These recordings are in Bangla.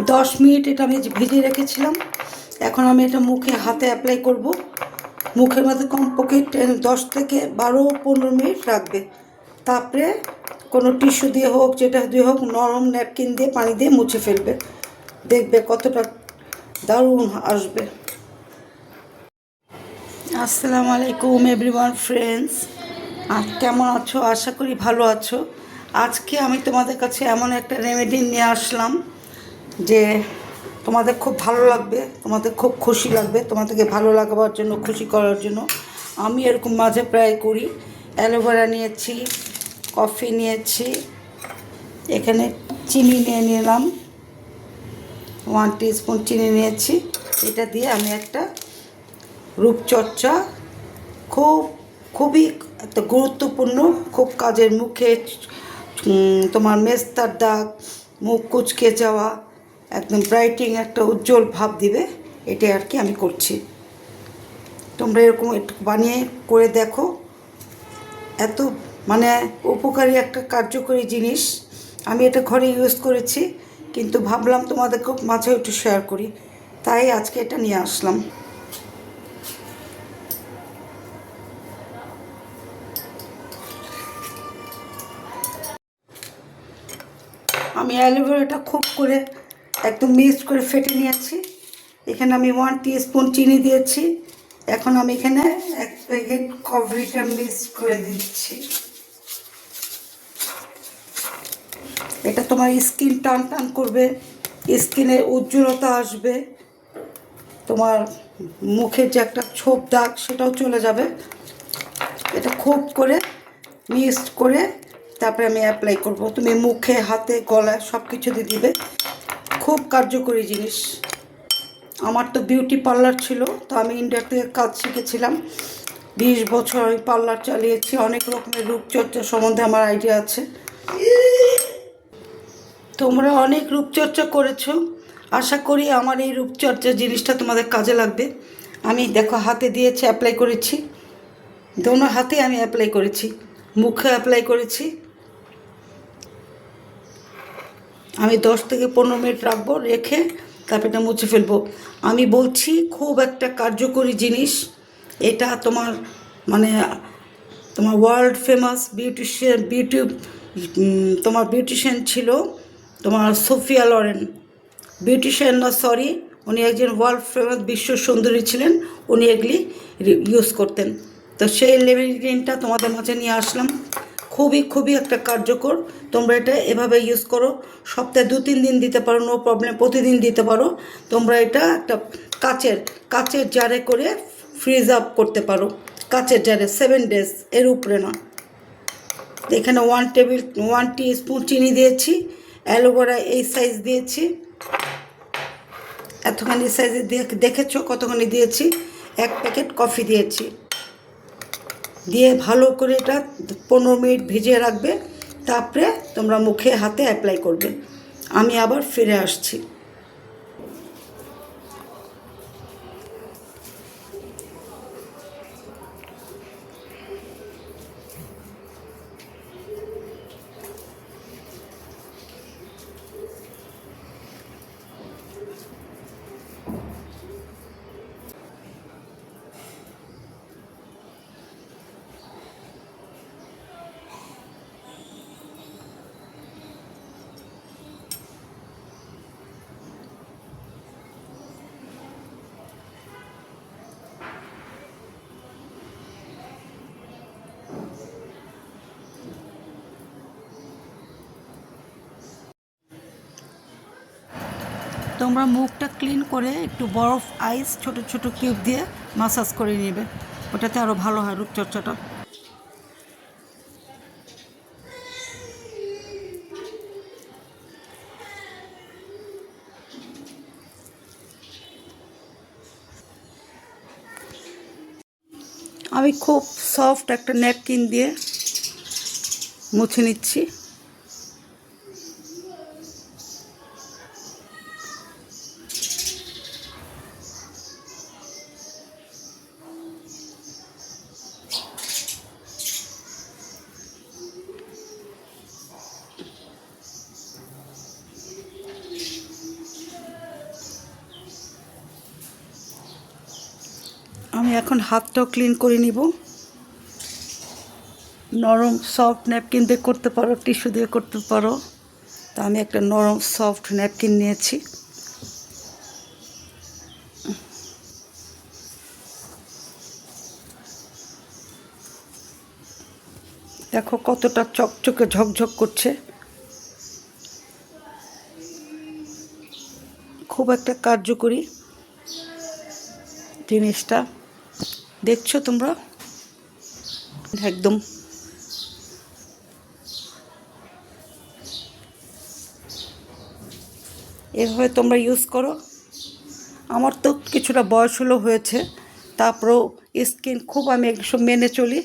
10 মিনিট এটা আমি ভিজিয়ে রেখেছিলাম। এখন আমি এটা মুখে হাতে অ্যাপ্লাই করব। মুখের মধ্যে কমপক্ষে 10 থেকে 12-15 মিনিট রাখবে। তারপরে কোনো টিস্যু দিয়ে হোক, যেটা দিয়ে হোক, নরম ন্যাপকিন দিয়ে পানি দিয়ে মুছে ফেলবে। দেখবে কতটা দারুণ আসবে। আসসালামু আলাইকুম এভরিওয়ান ফ্রেন্ডস, কেমন আছো? আশা করি ভালো আছো। আজকে আমি তোমাদের কাছে এমন একটা রেমেডি নিয়ে আসলাম যে তোমাদের খুব ভালো লাগবে, তোমাদের খুব খুশি লাগবে। তোমাদেরকে ভালো লাগাবার জন্য, খুশি করার জন্য আমি এরকম মাঝে প্রায় করি। অ্যালোভেরা নিয়েছি, কফি নিয়েছি, এখানে চিনি নিয়ে নিলাম, 1 টিস্পুন চিনি নিয়েছি। এটা দিয়ে আমি একটা রূপচর্চা, খুবই একটা গুরুত্বপূর্ণ, খুব কাজের, মুখে তোমার মেস্তার দাগ, মুখ কুচকে যাওয়া, একদম ব্রাইটিং, একটা উজ্জ্বল ভাব দিবে। এটা আর কি আমি করছি। তোমরা এরকম একটু বানিয়ে করে দেখো। এত মানে উপকারী একটা কার্যকরী জিনিস। আমি এটা ঘরে ইউজ করেছি, কিন্তু ভাবলাম তোমাদেরকে মাঝে একটু শেয়ার করি, তাই আজকে এটা নিয়ে আসলাম। আমি অ্যালোভেরাটা খুব করে একদম মিক্সড করে ফেটে নিয়েছি। এখানে আমি 1 টিস্পুন চিনি দিয়েছি। এখন আমি এখানে 1 প্যাকেট কফিটা মিক্স করে দিচ্ছি। এটা তোমার স্কিন টান টান করবে, স্কিনের উজ্জ্বলতা আসবে, তোমার মুখের যে একটা ছোপ দাগ সেটাও চলে যাবে। এটা খুব করে মিক্সড করে তারপরে আমি অ্যাপ্লাই করব। তুমি মুখে, হাতে, গলায় সব কিছুতে দিবে। খুব কার্যকরী জিনিস। আমার তো বিউটি পার্লার ছিল, তো আমি ইন্ডিয়া থেকে কাজ শিখেছিলাম। 20 বছর আমি পার্লার চালিয়েছি। অনেক রকমের রূপচর্চা সম্বন্ধে আমার আইডিয়া আছে। তোমরা অনেক রূপচর্চা করেছো, আশা করি আমার এই রূপচর্চা জিনিসটা তোমাদের কাজে লাগবে। আমি দেখো হাতে দিয়েছি, অ্যাপ্লাই করেছি, দোনো হাতে আমি অ্যাপ্লাই করেছি, মুখে অ্যাপ্লাই করেছি। আমি 10 থেকে 15 মিনিট রাখবো, রেখে তারপর এটা মুছে ফেলবো। আমি বলছি খুব একটা কার্যকরী জিনিস এটা। তোমার মানে তোমার ওয়ার্ল্ড ফেমাস তোমার বিউটিশিয়ান ছিল তোমার সোফিয়া লরেন। বিউটিশিয়ান না, সরি, উনি একজন ওয়ার্ল্ড ফেমাস বিশ্ব সুন্দরী ছিলেন। উনি এগুলি ইউজ করতেন। তো সেই লেমিনেটিনটা তোমাদের মাঝে নিয়ে আসলাম। খুবই খুবই একটা কার্যকর। তোমরা এটা এভাবে ইউজ করো। সপ্তাহে 2-3 দিন দিতে পারো, নো প্রবলেম। প্রতিদিন দিতে পারো। তোমরা এটা একটা কাচের জারে করে ফ্রিজ আপ করতে পারো। কাচের জারে 7 ডেজ, এর উপরে না। এখানে 1 টিস্পুন চিনি দিয়েছি, অ্যালোভেরা এই সাইজ দিয়েছি, এতখানি সাইজে দেখেছো কতখানি দিয়েছি। 1 প্যাকেট কফি দিয়েছি, দিয়ে ভালো করে এটা 15 মিনিট ভিজিয়ে রাখবে। তারপরে তোমরা মুখে, হাতে অ্যাপ্লাই করবে। আমি আবার ফিরে আসছি। তোমরা মুখটা ক্লিন করে একটু বরফ আইস ছোট ছোট কিউব দিয়ে মাসাজ করে নেবে, ওটাতে আরও ভালো হয় রূপচর্চাটা। আমি খুব সফট একটা ন্যাপকিন দিয়ে মুছে নিচ্ছি। আমি এখন হাতটাও ক্লিন করে নিব। নরম সফট ন্যাপকিন দিয়ে করতে পারো, টিস্যু দিয়ে করতে পারো। তা আমি একটা নরম সফট ন্যাপকিন নিয়েছি। দেখো কতটা চকচকে ঝকঝক করছে। খুব একটা কার্যকরী জিনিসটা, দেখছো তোমরা? একদম এভাবে তোমরা ইউজ করো। আমার তো কিছুটা বয়স হলো হয়েছে, তারপরেও স্কিন খুব আমি এসব মেনে চলি।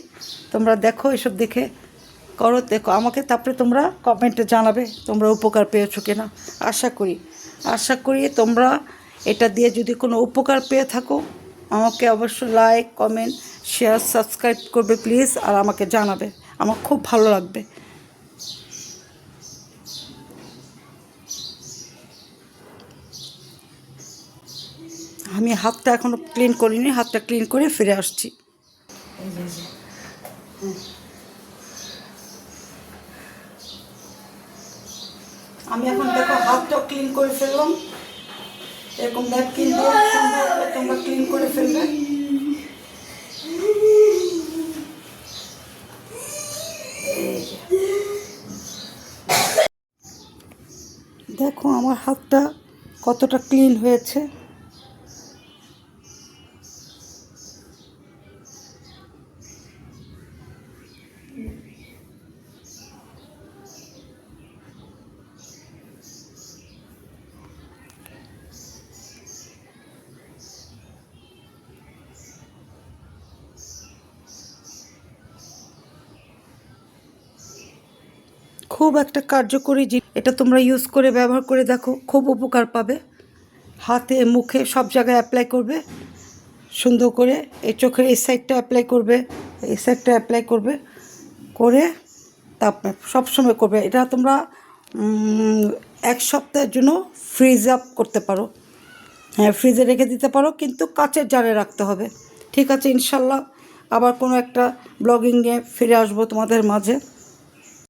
তোমরা দেখো, এসব দেখে করো, দেখো আমাকে, তারপরে তোমরা কমেন্টে জানাবে তোমরা উপকার পেয়েছো কিনা। আশা করি তোমরা এটা দিয়ে যদি কোনো উপকার পেয়ে থাকো, আমাকে অবশ্যই লাইক, কমেন্ট, শেয়ার, সাবস্ক্রাইব করবে প্লিজ, আর আমাকে জানাবে, আমার খুব ভালো লাগবে। আমি হাতটা এখনও ক্লিন করিনি, হাতটা ক্লিন করে ফিরে আসছি। আমি এখন দেখো হাতটাও ক্লিন করে ফেললাম। এরকম ন্যাপকিন দিয়ে সুন্দর করে তোমরা ক্লিন করে ফেলবে। দেখো আমার হাতটা কতটা ক্লিন হয়েছে। খুব একটা কার্যকরী জিনিস, এটা তোমরা ইউজ করে ব্যবহার করে দেখো, খুব উপকার পাবে। হাতে, মুখে, সব জায়গায় অ্যাপ্লাই করবে সুন্দর করে। এই চোখের এই সাইডটা অ্যাপ্লাই করবে, এই সাইডটা অ্যাপ্লাই করবে, করে তারপরে সবসময় করবে। এটা তোমরা 1 সপ্তাহের জন্য ফ্রিজ আপ করতে পারো। হ্যাঁ, ফ্রিজে রেখে দিতে পারো, কিন্তু কাচের জারে রাখতে হবে। ঠিক আছে, ইনশাল্লাহ আবার কোনো একটা ব্লগিং নিয়ে ফিরে আসবো তোমাদের মাঝে।